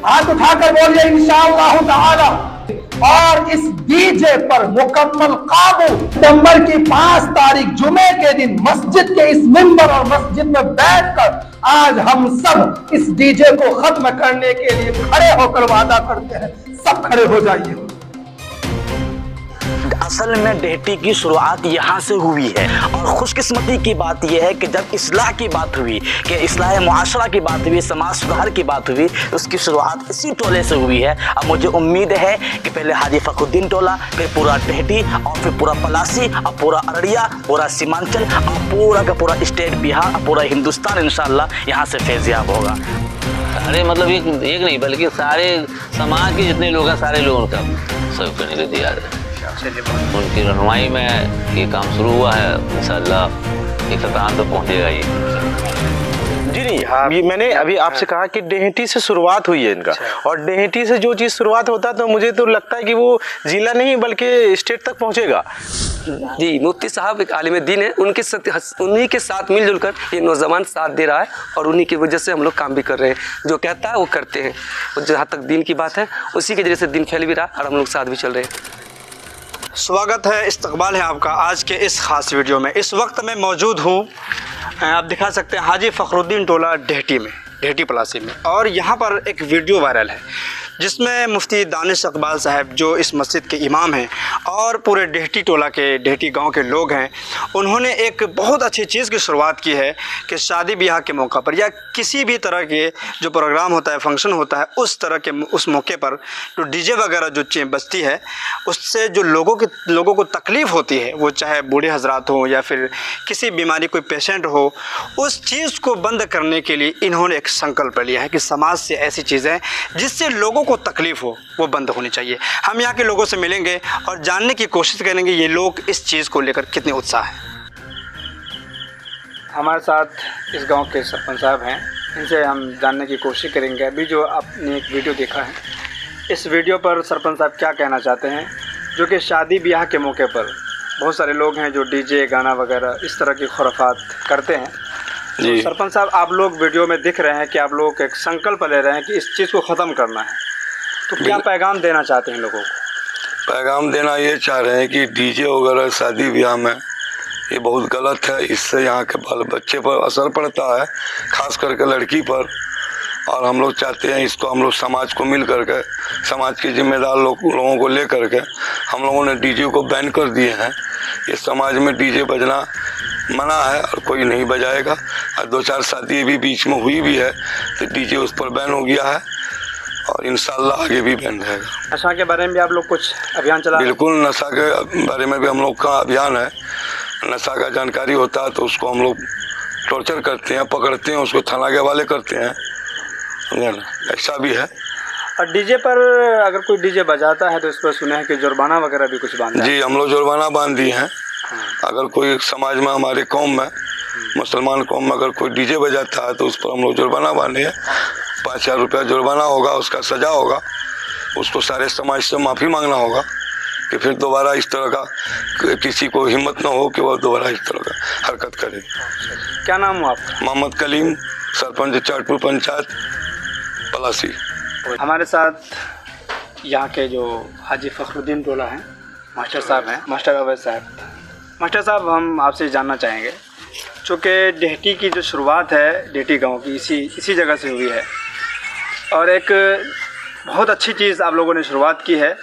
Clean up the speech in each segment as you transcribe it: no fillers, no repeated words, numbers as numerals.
हाथ उठाकर बोलिए इंशाअल्लाह ताला। और इस डीजे पर मुकम्मल काबू। सितंबर की 5 तारीख जुमे के दिन मस्जिद के इस मिंबर और मस्जिद में बैठकर आज हम सब इस डीजे को खत्म करने के लिए खड़े होकर वादा करते हैं। सब खड़े हो जाइए। असल में डेहटी की शुरुआत यहाँ से हुई है और खुशकिस्मती की बात यह है कि जब इस्लाह की बात हुई, कि इस्लाह मुआशरा की बात हुई, समाज सुधार की बात हुई, उसकी शुरुआत इसी टोले से हुई है। अब मुझे उम्मीद है कि पहले हाजी फखरुद्दीन टोला, फिर पूरा डेहटी और फिर पूरा पलासी और पूरा अररिया, पूरा सीमांचल और पूरा का पूरा स्टेट बिहार, पूरा हिंदुस्तान इंशाअल्लाह यहाँ से फैज़याब होगा। सारे मतलब एक नहीं बल्कि सारे समाज के जितने लोग हैं सारे लोगों का सहयोग करने को तैयार है। उनकी रहनुमाई में ये काम शुरू हुआ है, इंशाअल्लाह एक सतह तक पहुँचेगा ये। जी नहीं, हाँ, ये मैंने अभी आपसे कहा कि डेहटी से शुरुआत हुई है इनका, और डेहटी से जो चीज़ शुरुआत होता है तो मुझे तो लगता है कि वो जिला नहीं बल्कि स्टेट तक पहुँचेगा। जी, मुफ्ती साहब एक आलिम दीन है, उन्हीं के साथ मिलजुल कर ये नौजवान साथ दे रहा है और उन्हीं की वजह से हम लोग काम भी कर रहे हैं। जो कहता है वो करते हैं, और जहाँ तक दीन की बात है उसी के जरिए से दीन फैल भी रहा और हम लोग साथ भी चल रहे हैं। स्वागत है, इस्तकबाल है आपका आज के इस ख़ास वीडियो में। इस वक्त मैं मौजूद हूँ, आप दिखा सकते हैं, हाजी फखरुद्दीन टोला डेहटी में, डेहटी पलासी में। और यहाँ पर एक वीडियो वायरल है जिसमें मुफ्ती दानिश इकबाल साहब जो इस मस्जिद के इमाम हैं और पूरे डेहटी टोला के, डेहटी गांव के लोग हैं, उन्होंने एक बहुत अच्छी चीज़ की शुरुआत की है कि शादी ब्याह के मौका पर या किसी भी तरह के जो प्रोग्राम होता है, फंक्शन होता है, उस तरह के उस मौके पर जो डीजे वगैरह जो चीज़ बजती है, उससे जो लोगों को तकलीफ़ होती है, वो चाहे बूढ़े हजरात हों या फिर किसी बीमारी कोई पेशेंट हो, उस चीज़ को बंद करने के लिए इन्होंने एक संकल्प लिया है कि समाज से ऐसी चीज़ें जिससे लोगों को तकलीफ़ हो वो बंद होनी चाहिए। हम यहाँ के लोगों से मिलेंगे और जानने की कोशिश करेंगे ये लोग इस चीज़ को लेकर कितने उत्साह हैं। हमारे साथ इस गांव के सरपंच साहब हैं, इनसे हम जानने की कोशिश करेंगे। अभी जो आपने एक वीडियो देखा है, इस वीडियो पर सरपंच साहब क्या कहना चाहते हैं, जो कि शादी ब्याह के मौके पर बहुत सारे लोग हैं जो डीजे गाना वगैरह इस तरह की खुराफात करते हैं। तो सरपंच साहब, आप लोग वीडियो में दिख रहे हैं कि आप लोग एक संकल्प ले रहे हैं कि इस चीज़ को ख़त्म करना है, तो क्या पैगाम देना चाहते हैं लोगों को? पैगाम देना ये चाह रहे हैं कि डीजे वगैरह शादी ब्याह में ये बहुत गलत है। इससे यहाँ के बाल बच्चे पर असर पड़ता है, खास करके लड़की पर। और हम लोग चाहते हैं इसको हम लोग समाज को मिल करके, समाज के जिम्मेदार लोगों को ले करके हम लोगों ने डीजे को बैन कर दिए हैं। ये समाज में डीजे बजना मना है और कोई नहीं बजाएगा। और 2-4 शादी भी बीच में हुई भी है तो डीजे उस पर बैन हो गया है और इंशाल्लाह आगे भी बैन रहेगा। नशा के बारे में भी आप लोग कुछ अभियान चला? बिल्कुल, नशा के बारे में भी हम लोग का अभियान है। नशा का जानकारी होता है तो उसको हम लोग टॉर्चर करते हैं, पकड़ते हैं, उसको थाना के हवाले करते हैं, समझे ना, ऐसा भी है। और डीजे पर अगर कोई डीजे बजाता है तो इस पर सुने हैं कि जुर्माना वगैरह भी कुछ बांधा है? जी, हम लोग जुर्माना बांध दिए हैं। अगर कोई समाज में, हमारे कौम में, मुसलमान कौम में अगर कोई डीजे बजाता है तो उस पर हम लोग जुर्माना बांधे हैं। 5,000 रुपया जुर्माना होगा, उसका सज़ा होगा, उसको सारे समाज से माफ़ी मांगना होगा कि फिर दोबारा इस तरह का किसी को हिम्मत ना हो कि वह दोबारा इस तरह का हरकत करे। क्या नाम हो आपका? मोहम्मद कलीम, सरपंच चाटपुर पंचायत पलासी। हमारे साथ यहाँ के जो हाजी फखरुद्दीन टोला हैं, मास्टर साहब हैं, मास्टर अवैध साहब। मास्टर साहब, हम आपसे जानना चाहेंगे, चूँकि डेहटी की जो शुरुआत है डेहटी गांव की इसी जगह से हुई है और एक बहुत अच्छी चीज़ आप लोगों ने शुरुआत की है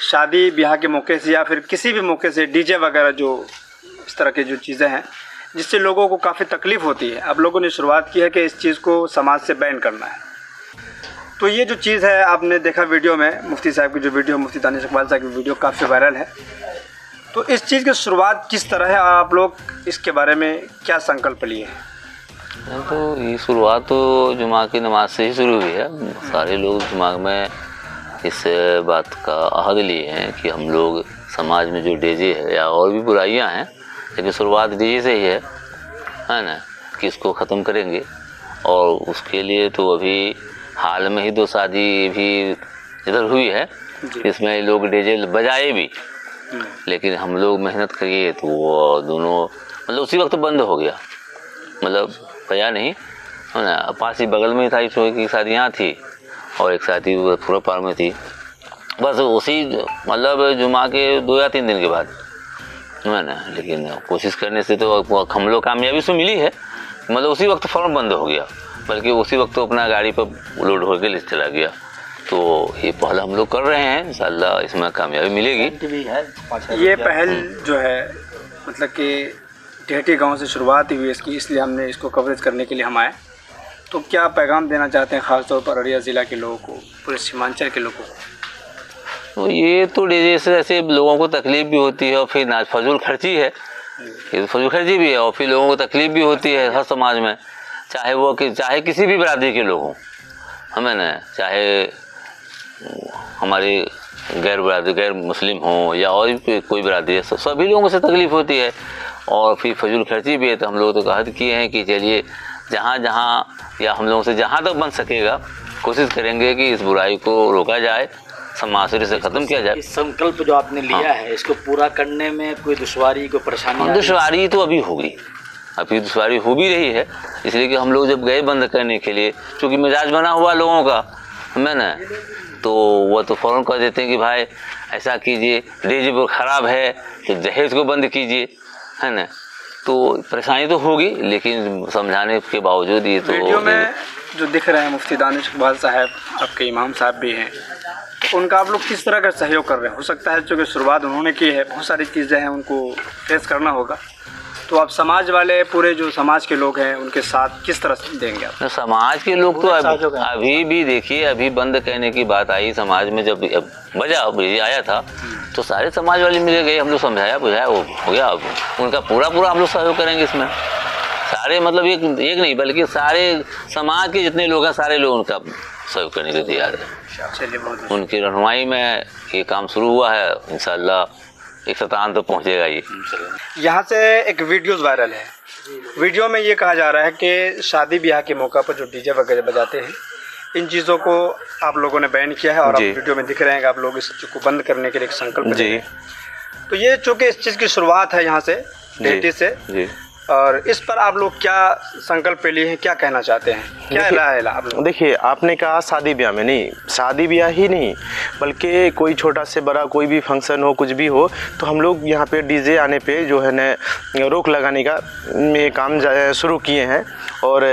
शादी ब्याह के मौके से या फिर किसी भी मौके से डीजे वगैरह जो इस तरह की जो चीज़ें हैं जिससे लोगों को काफ़ी तकलीफ़ होती है, आप लोगों ने शुरुआत की है कि इस चीज़ को समाज से बैन करना है। तो ये जो चीज़ है, आपने देखा वीडियो में मुफ्ती साहब की जो वीडियो, मुफ्ती दानिश इकबाल साहब की वीडियो काफ़ी वायरल है। तो इस चीज़ की शुरुआत किस तरह है, आप लोग इसके बारे में क्या संकल्प लिए हैं? तो ये शुरुआत तो जुमा की नमाज से ही शुरू हुई है। सारे लोग जुमा में इस बात का अहद लिए हैं कि हम लोग समाज में जो डीजे है या और भी बुराइयां हैं, लेकिन शुरुआत डीजे से ही है ना, कि इसको ख़त्म करेंगे। और उसके लिए तो अभी हाल में ही 2 शादी भी इधर हुई है, इसमें लोग डीजे बजाए भी, लेकिन हम लोग मेहनत करिए तो वो दोनों मतलब उसी वक्त बंद हो गया, मतलब बजा नहीं है ना। पास ही बगल में ही था, की शादियाँ थी और एक साथी पूरा पार में थी। बस उसी मतलब जुमा के 2 या 3 दिन के बाद है ना, लेकिन कोशिश करने से तो हम लोग कामयाबी से मिली है। मतलब उसी वक्त फ़ौरन बंद हो गया, बल्कि उसी वक्त तो अपना गाड़ी पर लोड होकर ले चला गया। तो ये पहल हम लोग कर रहे हैं, इंशाल्लाह इसमें कामयाबी मिलेगी। ये पहल जो है मतलब कि डेहटी गांव से शुरुआत हुई इसकी, इसलिए हमने इसको कवरेज करने के लिए हम आए। तो क्या पैगाम देना चाहते हैं ख़ासतौर पर अररिया ज़िला के लोगों को, पूरे सीमांचल के लोगों को? तो ये तो डीजे से ऐसे लोगों को तकलीफ़ भी होती है और फिर फजूल खर्ची है, ये फजूल खर्ची भी है और फिर लोगों को तकलीफ़ भी होती है हर समाज में, चाहे वो चाहे किसी भी बरादरी के लोग हों, हमें ना, चाहे हमारे गैर मुस्लिम हों या और भी कोई बरादरी है, सभी लोगों से तकलीफ़ होती है और फिर फजूल खर्ची भी है। तो हम लोग तो कहत किए हैं कि चलिए जहाँ या हम लोगों से जहाँ तक बन सकेगा कोशिश करेंगे कि इस बुराई को रोका जाए, समासरी से ख़त्म किया जाए। इस संकल्प जो आपने लिया है इसको पूरा करने में कोई दुश्वारी, कोई परेशानी? दुश्वारी तो अभी होगी, अभी दुश्वारी हो भी रही है, इसलिए कि हम लोग जब गए बंद करने के लिए, चूँकि मिजाज बना हुआ लोगों का हमें ना, तो वह तो फ़ौरन कह देते हैं कि भाई ऐसा कीजिए, डीजे पर ख़राब है तो दहेज को बंद कीजिए, है ना। तो परेशानी तो होगी, लेकिन समझाने के बावजूद ये तो वीडियो में जो दिख रहे हैं मुफ्ती दानिश इकबाल साहब, आपके इमाम साहब भी हैं, तो उनका आप लोग किस तरह का सहयोग कर रहे हैं? हो सकता है चूँकि शुरुआत उन्होंने की है, बहुत सारी चीज़ें हैं उनको फेस करना होगा, तो आप समाज वाले, पूरे जो समाज के लोग हैं उनके साथ किस तरह से देंगे आप? समाज के लोग तो अभी भी देखिए, अभी बंद करने की बात आई समाज में, जब बजा आया था तो सारे समाज वाले मिले गए, हम लोग समझाया बुझाया, वो हो गया। अब उनका पूरा हम लोग सहयोग करेंगे इसमें, सारे मतलब एक नहीं बल्कि सारे समाज के जितने लोग हैं सारे लोग उनका सहयोग करने के तैयार है। उनकी रहनुमाई में ये काम शुरू हुआ है, इंशाल्लाह एक सतान तो पहुँचेगा ये। यहाँ से एक वीडियोज़ वायरल है, वीडियो में ये कहा जा रहा है कि शादी ब्याह के मौका पर जो डीजे वगैरह बजाते हैं, इन चीज़ों को आप लोगों ने बैन किया है और आप वीडियो में दिख रहे हैं कि आप लोग इस चीज़ को बंद करने के लिए एक संकल्प जी। तो ये चूँकि इस चीज़ की शुरुआत है यहाँ से डेहटी से जी। और इस पर आप लोग क्या संकल्प लिए हैं, क्या कहना चाहते हैं, क्या राय है आप लोग? देखिए, आपने कहा शादी ब्याह में नहीं, शादी ब्याह ही नहीं बल्कि कोई छोटा से बड़ा कोई भी फंक्शन हो, कुछ भी हो, तो हम लोग यहाँ पे डीजे आने पे जो है न रोक लगाने का ये काम शुरू किए हैं। और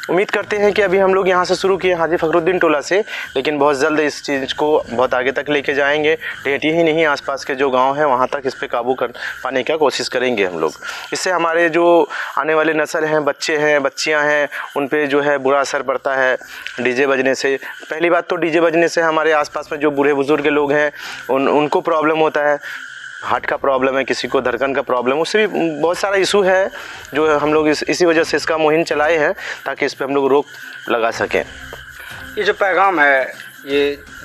उम्मीद करते हैं कि अभी हम लोग यहाँ से शुरू किए हाजी फ़खरुद्दीन टोला से, लेकिन बहुत जल्द इस चीज़ को बहुत आगे तक लेके जाएंगे। डेहटी ही नहीं, आसपास के जो गांव हैं वहाँ तक इस पे काबू कर पाने का कोशिश करेंगे हम लोग। इससे हमारे जो आने वाले नस्ल हैं, बच्चे हैं, बच्चियाँ हैं, उन पे जो है बुरा असर पड़ता है डीजे बजने से। पहली बात तो डीजे बजने से हमारे आसपास में जो बूढ़े बुज़ुर्ग लोग हैं उनको प्रॉब्लम होता है, हार्ट का प्रॉब्लम है, किसी को धड़कन का प्रॉब्लम, उससे भी बहुत सारा इशू है जो हम लोग इसी वजह से इसका मुहिम चलाए हैं ताकि इस पर हम लोग रोक लगा सकें। ये जो पैगाम है ये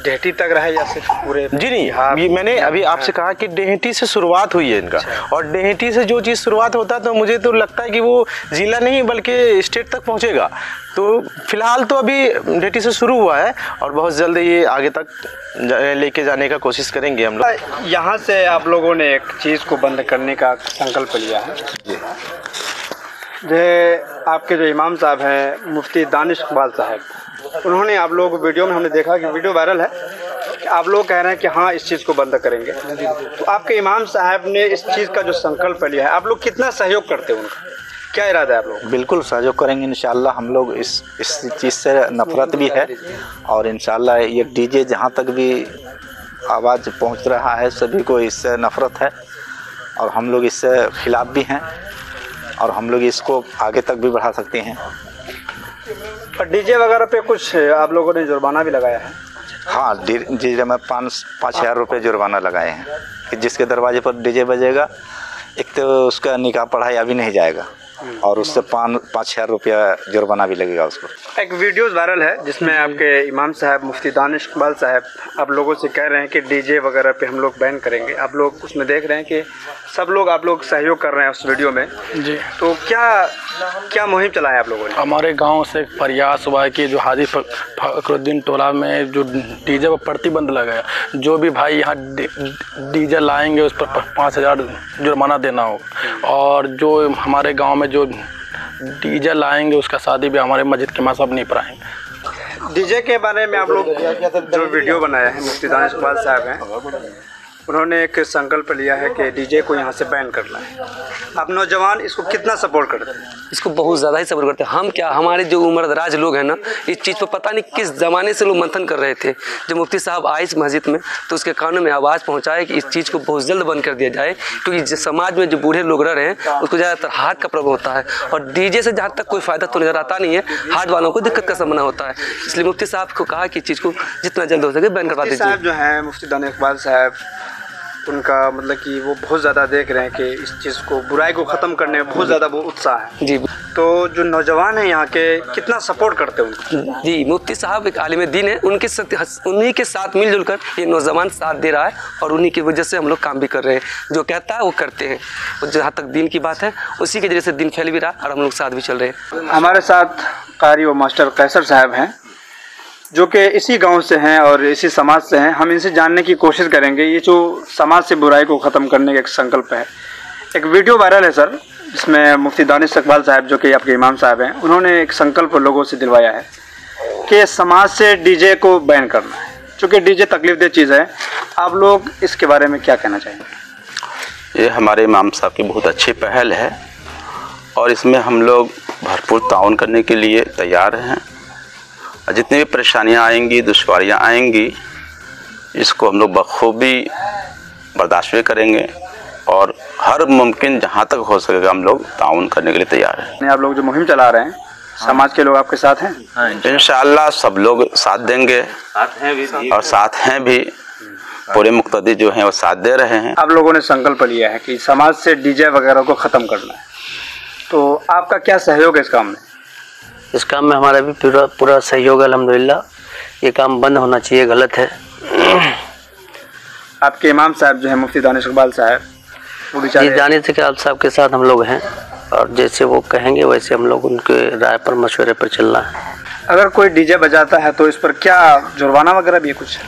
डेहटी तक रहा है या सिर्फ पूरे? जी नहीं, ये मैंने अभी आपसे कहा कि डेहटी से शुरुआत हुई है इनका। और डेहटी से जो चीज़ शुरुआत होता है तो मुझे तो लगता है कि वो ज़िला नहीं बल्कि स्टेट तक पहुंचेगा। तो फिलहाल तो अभी डेहटी से शुरू हुआ है और बहुत जल्द ये आगे तक लेके जाने का कोशिश करेंगे हम लोग। यहाँ से आप लोगों ने एक चीज़ को बंद करने का संकल्प लिया है, जो आपके जो इमाम साहब हैं मुफ्ती दानिश इकबाल साहब, उन्होंने, आप लोग वीडियो में हमने देखा कि वीडियो वायरल है कि आप लोग कह रहे हैं कि हाँ इस चीज़ को बंद करेंगे। तो आपके इमाम साहब ने इस चीज़ का जो संकल्प लिया है, आप लोग कितना सहयोग करते हैं, उनका क्या इरादा है आप लोग? बिल्कुल सहयोग करेंगे इंशाल्लाह। हम लोग इस चीज़ से नफ़रत भी है और इंशाल्लाह ये डीजे जहाँ तक भी आवाज़ पहुँच रहा है सभी को इससे नफ़रत है और हम लोग इससे खिलाफ़ भी हैं और हम लोग इसको आगे तक भी बढ़ा सकते हैं। और डीजे वगैरह पे कुछ आप लोगों ने जुर्माना भी लगाया है? हाँ, डीजे में 5,000 रुपये जुर्माना लगाए हैं कि जिसके दरवाजे पर डीजे बजेगा, एक तो उसका निकाह पढ़ाया भी नहीं जाएगा और उससे 5,000 रुपया जुर्माना भी लगेगा उसको। एक वीडियोस वायरल है जिसमें आपके इमाम साहब मुफ्ती दानिश इकबाल साहब आप लोगों से कह रहे हैं कि डीजे वगैरह पे हम लोग बैन करेंगे। आप लोग उसमें देख रहे हैं कि सब लोग आप लोग सहयोग कर रहे हैं उस वीडियो में जी। तो क्या मुहिम चलाया आप लोगों ने? हमारे गांव से एक प्रयास हुआ है कि जो हाजी फ़खरुद्दीन टोला में जो डीजे पर प्रतिबंध लगाया, जो भी भाई यहाँ डीजे लाएंगे उस पर 5,000 जुर्माना देना हो और जो हमारे गांव में जो डीजे लाएंगे उसका शादी भी हमारे मस्जिद के इमाम साहब नहीं पढ़ाएंगे। डीजे के बारे में आप लोग जो वीडियो बनाया है, मुफ्ती दानिश इकबाल साहब हैं, उन्होंने एक संकल्प लिया है कि डीजे को यहाँ से बैन करना है। आप नौजवान इसको कितना सपोर्ट करते हैं? इसको बहुत ज़्यादा ही सपोर्ट करते हैं। हम क्या, हमारे जो उम्रदराज लोग हैं ना, इस चीज़ पर पता नहीं किस ज़माने से लोग मंथन कर रहे थे। जब मुफ्ती साहब आए इस मस्जिद में तो उसके कानों में आवाज़ पहुँचाए कि इस चीज़ को बहुत जल्द बंद कर दिया जाए, क्योंकि समाज में जो बूढ़े लोग रह रहे हैं उसको ज़्यादातर हार्ट का प्रॉब्लम होता है, और डीजे से जहाँ तक कोई फ़ायदा तो नज़र आता नहीं है, हार्ट वालों को दिक्कत का सामना होता है। इसलिए मुफ्ती साहब को कहा कि इस चीज़ को जितना जल्द हो सके बैन करवा दीजिए। साहब जो हैं मुफ्ती दानिश इकबाल साहब, उनका मतलब कि वो बहुत ज़्यादा देख रहे हैं कि इस चीज़ को, बुराई को ख़त्म करने में बहुत ज़्यादा वो उत्साह है जी। तो जो नौजवान हैं यहाँ के कितना सपोर्ट करते हैं उनको? जी, मुफ्ती साहब एक आलिम दीन है, उन्हीं के साथ मिलजुल कर ये नौजवान साथ दे रहा है, और उन्हीं की वजह से हम लोग काम भी कर रहे हैं। जो कहता है वो करते हैं, और जहाँ तक दीन की बात है उसी के जरिए से दिन फैल भी रहा और हम लोग साथ भी चल रहे हैं। हमारे साथ कारी व मास्टर कैसर साहब हैं, जो कि इसी गांव से हैं और इसी समाज से हैं। हम इनसे जानने की कोशिश करेंगे ये जो समाज से बुराई को ख़त्म करने का एक संकल्प है। एक वीडियो वायरल है सर, जिसमें मुफ्ती दानिश इकबाल साहब, जो कि आपके इमाम साहब हैं, उन्होंने एक संकल्प लोगों से दिलवाया है कि समाज से डीजे को बैन करना है, चूँकि डीजे तकलीफदेह चीज़ है। आप लोग इसके बारे में क्या कहना चाहेंगे? ये हमारे इमाम साहब की बहुत अच्छी पहल है, और इसमें हम लोग भरपूर ताउन करने के लिए तैयार हैं। जितनी भी परेशानियां आएंगी, दुश्वारियां आएंगी, इसको हम लोग बखूबी बर्दाश्त भी करेंगे, और हर मुमकिन जहां तक हो सकेगा हम लोग ताउन करने के लिए तैयार हैं। आप लोग जो मुहिम चला रहे हैं, समाज के लोग आपके साथ हैं? हाँ, इंशाअल्लाह सब लोग साथ देंगे, और साथ हैं भी, पूरे मुक्तदी जो हैं वो साथ दे रहे हैं। आप लोगों ने संकल्प लिया है कि समाज से डीजे वगैरह को ख़त्म करना है, तो आपका क्या सहयोग है इस काम में? इस काम में हमारा भी पूरा सहयोग है अल्हम्दुलिल्लाह। ये काम बंद होना चाहिए, गलत है। आपके इमाम साहब जो है मुफ्ती दानिश इकबाल साहब, जी दानिश इकबाल साहब के साथ हम लोग हैं, और जैसे वो कहेंगे वैसे हम लोग उनके राय पर, मशवरे पर चलना है। अगर कोई डीजे बजाता है तो इस पर क्या जुर्माना वगैरह भी है? कुछ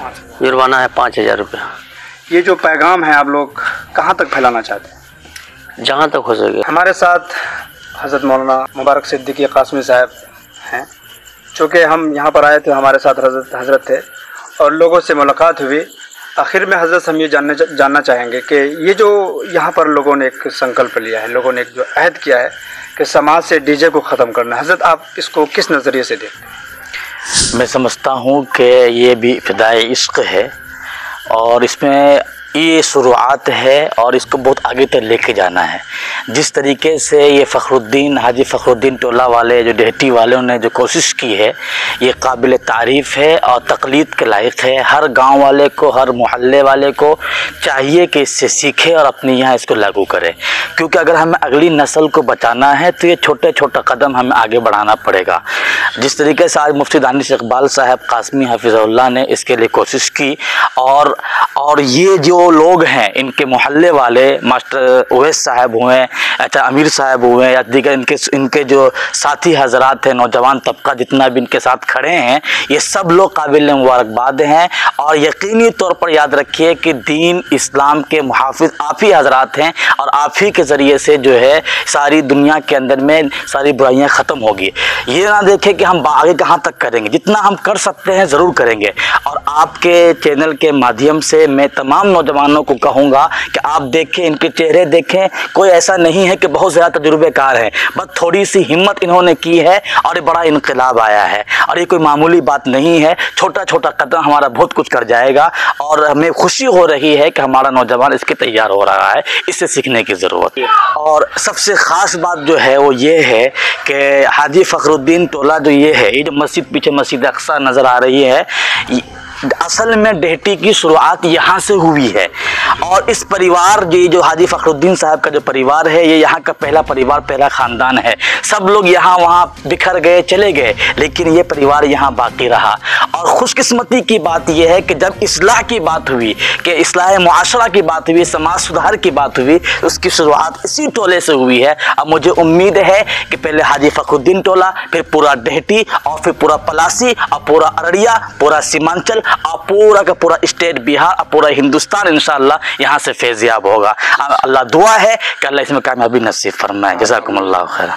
जुर्माना है 5000 रुपये। ये जो पैगाम है आप लोग कहाँ तक फैलाना चाहते हैं? जहाँ तक हो सके। हमारे साथ हज़रत मौलाना मुबारक सिद्दीकी कासमी साहब हैं, चूँकि हम यहाँ पर आए थे, हमारे साथ हज़रत थे और लोगों से मुलाकात हुई। आखिर में हज़रत हम ये जानना चाहेंगे कि ये जो यहाँ पर लोगों ने एक संकल्प लिया है, लोगों ने एक जो अहद किया है कि समाज से डीजे को ख़त्म करना है, हज़रत आप इसको किस नज़रिए से देखते हैं? मैं समझता हूँ कि ये भी फ़िदाए इश्क़ है, और इसमें ये शुरुआत है और इसको बहुत आगे तक लेके जाना है। जिस तरीके से ये फ़खरुद्दीन, हाजी फ़खरुद्दीन टोला वाले, जो डेहटी वालों ने जो कोशिश की है, ये काबिल तारीफ़ है और तक़लीद के लायक है। हर गांव वाले को, हर मोहल्ले वाले को चाहिए कि इससे सीखे और अपने यहाँ इसको लागू करे, क्योंकि अगर हमें अगली नस्ल को बचाना है तो ये छोटे छोटे कदम हमें आगे बढ़ाना पड़ेगा। जिस तरीके से आज मुफ्ती दानिश इकबाल साहब कासमी हफिज़हुल्लाह ने इसके लिए कोशिश की, और ये जो लोग हैं, इनके मोहल्ले वाले, मास्टर उवैस साहब हुए, अच्छा अमीर साहब हुए, या दीगर इनके जो साथी हजरात हैं, नौजवान तबका जितना भी इनके साथ खड़े हैं, ये सब लोग काबिल मुबारकबाद हैं। और यकीनी तौर पर याद रखिए कि दीन इस्लाम के मुहाफिज आप ही हजरात हैं, और आप ही के ज़रिए से जो है सारी दुनिया के अंदर में सारी बुराइयाँ ख़त्म होगी। ये ना देखें कि हम आगे कहाँ तक करेंगे, जितना हम कर सकते हैं ज़रूर करेंगे। और आपके चैनल के माध्यम से मैं तमाम नौजवानों को कहूँगा कि आप देखें, इनके चेहरे देखें, कोई ऐसा नहीं है कि बहुत ज़्यादा तजुर्बेकार है, बस थोड़ी सी हिम्मत इन्होंने की है और ये बड़ा इनकलाब आया है। और ये कोई मामूली बात नहीं है, छोटा छोटा कदम हमारा बहुत कुछ कर जाएगा, और हमें खुशी हो रही है कि हमारा नौजवान इसके तैयार हो रहा है, इससे सीखने की ज़रूरत है। और सबसे ख़ास बात जो है वो ये है कि हाजी फ़खरुद्दीन टोला जो ये है, ये जो मस्जिद पीछे मस्जिद अक्सा नज़र आ रही है, असल में डेहटी की शुरुआत यहाँ से हुई है। और इस परिवार जो हाजी फ़खरुद्दीन साहब का जो परिवार है, ये यहाँ का पहला परिवार, पहला ख़ानदान है। सब लोग यहाँ वहाँ बिखर गए, चले गए, लेकिन ये परिवार यहाँ बाकी रहा। और खुशकिस्मती की बात यह है कि जब इस्लाह की बात हुई, कि इस्लाह मुआशरा की बात हुई, समाज सुधार की बात हुई, उसकी शुरुआत इसी टोले से हुई है। अब मुझे उम्मीद है कि पहले हाजी फ़खरुद्दीन टोला, फिर पूरा डेहटी, और फिर पूरा पलासी, और पूरा अररिया, पूरा सीमांचल, और पूरा का पूरा स्टेट बिहार, और पूरा हिंदुस्तान इंशाअल्लाह यहाँ से फैज़याब होगा। अल्लाह दुआ है कि अल्लाह इसमें कामयाबी नसीब फरमाए। जज़ाकुमुल्लाह खैर।